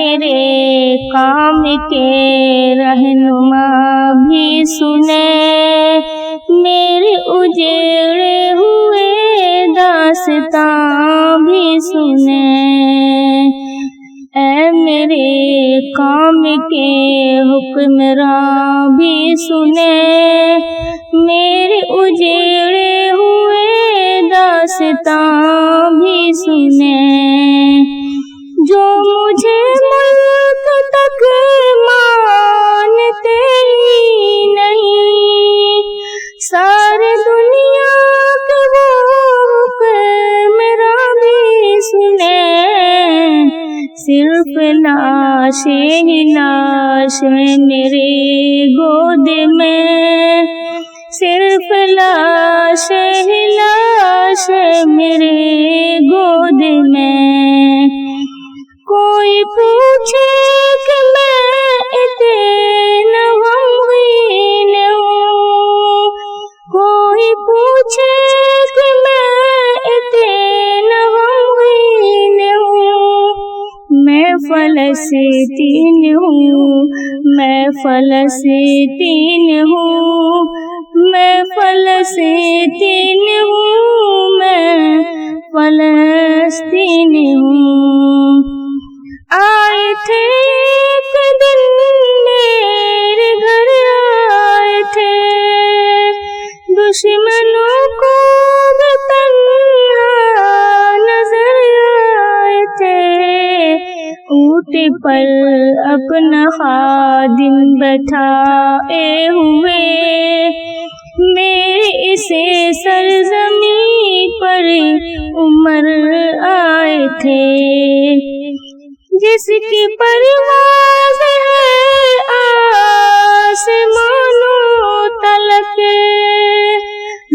میرے کام کے رہنما بھی سنے، میرے اجڑے ہوئے داستاں بھی سنے۔ اے میرے کام کے حکمراں بھی سنے، میرے اجڑے ہوئے داستاں بھی سنے۔ جو مجھے ملک تک مانتے ہی نہیں، سارے دنیا کے وہ حکمراں بھی سنے۔ صرف لاشیں ہی لاشیں میرے گود میں، صرف لاشیں ہی لاشیں میرے گود میں۔ کوئی پوچھے کہ میں اتنا غمگین ہوں، کوئی پوچھے کہ میں اتنا غمگین ہوں، میں فلسطین ہوں، میں فلسطین ہوں، میں فلسطین ہوں، میں فلسطین ہوں۔ آئے تھے ایک دن میرے گھر، آئے تھے دشمنوں کو بھی تنہا نظر آئے تھے، اونٹ پر اپنا خادم بٹھائے ہوئے میرے اسے سرزمین پر عمر آئے تھے۔ جس کی پرواز ہے آسمانوں تلک،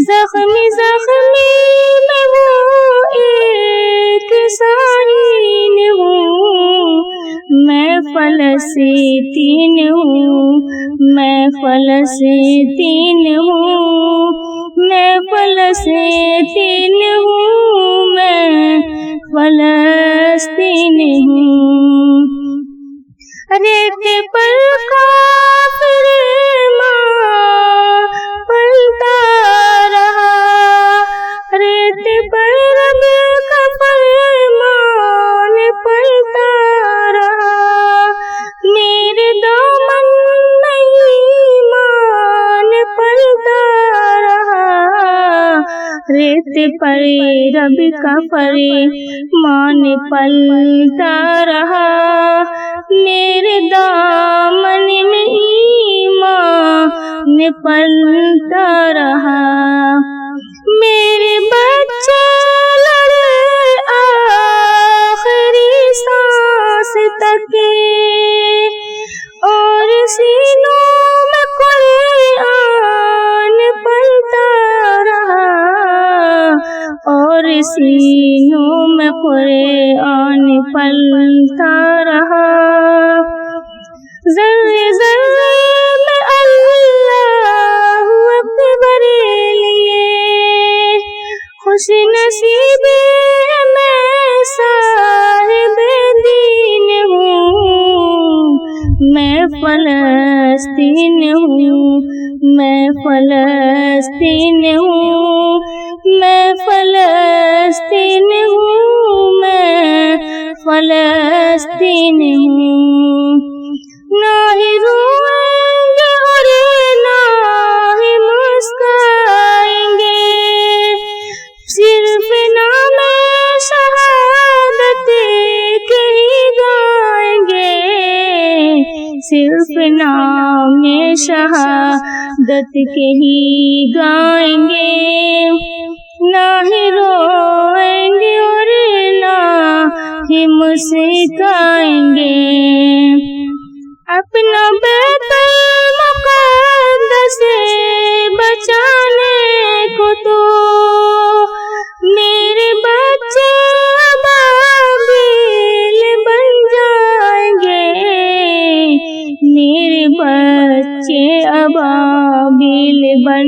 زخمی زخمی میں وہ ایک سائن ہوں۔ میں فلسطین ہوں، میں فلسطین ہوں، میں فلسطین ہوں، میں فلسطین ہوں۔ ریت پر کافر ماں پلتا رہا، ریت پر رب کا فرمان پلتا رہا، میرے دامن میں ایمان پلتا رہا، ریت پر رب کا فرمان پلتا رہا، میرے دامن میں ایمان پلتا رہا۔ میرے بچے لڑے آخری سانس تک، اور سینوں میں قرآن پلتا رہا، اور سینوں میں قرآن پلتا رہا۔ ذرے ذرے میں اللہ اکبر لیے خوش نصیب میں صاحب دین ہوں۔ میں فلسطین ہوں، میں فلسطین ہوں، میں فلسطین ہوں، میں فلسطین ہوں۔ نہ ہی روئیں گے اور نہ ہی مسکرائیں گے، صرف نام شہادت کے ہی گائیں گے، صرف نام شہادت کے ہی گائیں گے۔ نہ ہی روئیں گے اور نہ ہی مسکرائیں گے۔ اپنا بیت المقدس بچانے کو تو میرے بچے ابابیل بن جائیں گے، میرے بچے ابابیل بن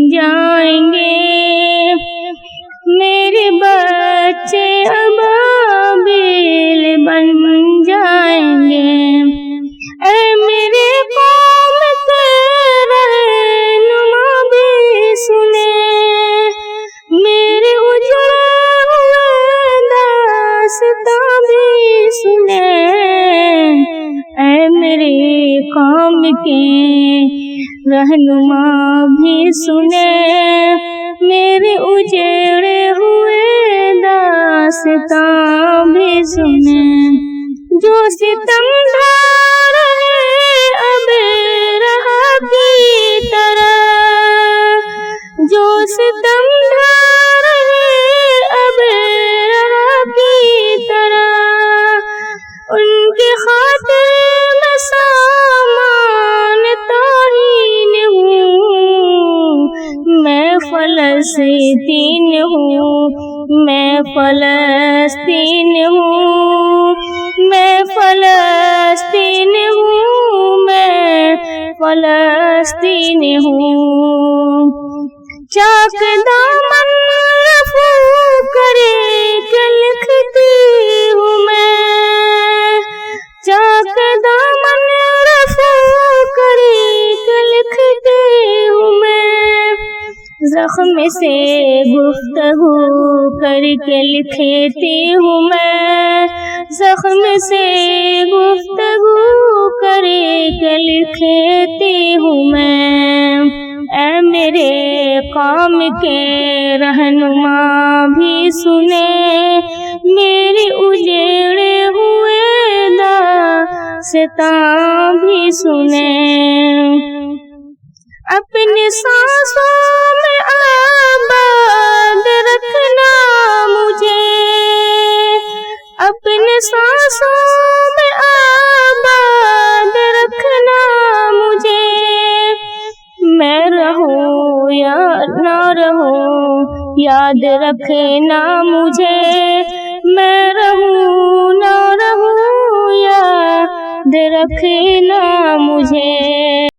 جائیں گے، میرے بچے ابابیل بن جائیں گے۔ کے رہنما بھی سنے، میرے اجڑے ہوئے داستاں بھی سنے۔ جو ستم ڈھا رہے اب رہا کی طرح، جو ستم ڈھا رہے اب رہا کی طرح، ان کی خاطر میں سامان توہین ہوں، میں فلسطین ہوں، میں فلسطین ہوں، میں فلسطین ہوں، میں فلسطین ہوں۔ چاک دامن رفو کرے کہ لکھتی ہوں میں، چاک دامن رفو کرے کہ لکھتی ہوں میں، زخم سے گفتگو کر کے لکھتی ہوں میں، زخم سے گفتگو کر کے لکھتی ہوں میں۔ اے میرے قوم کے رہنما بھی سنے، میری اجڑے ہوئے داستاں بھی سنے۔ اپنی سانسوں میں آباد رکھنا مجھے، اپنی سانسوں میں آباد رکھنا مجھے، میں رہوں یا نہ رہوں یاد رکھنا مجھے، میں رہوں نہ رہوں یاد رکھنا مجھے۔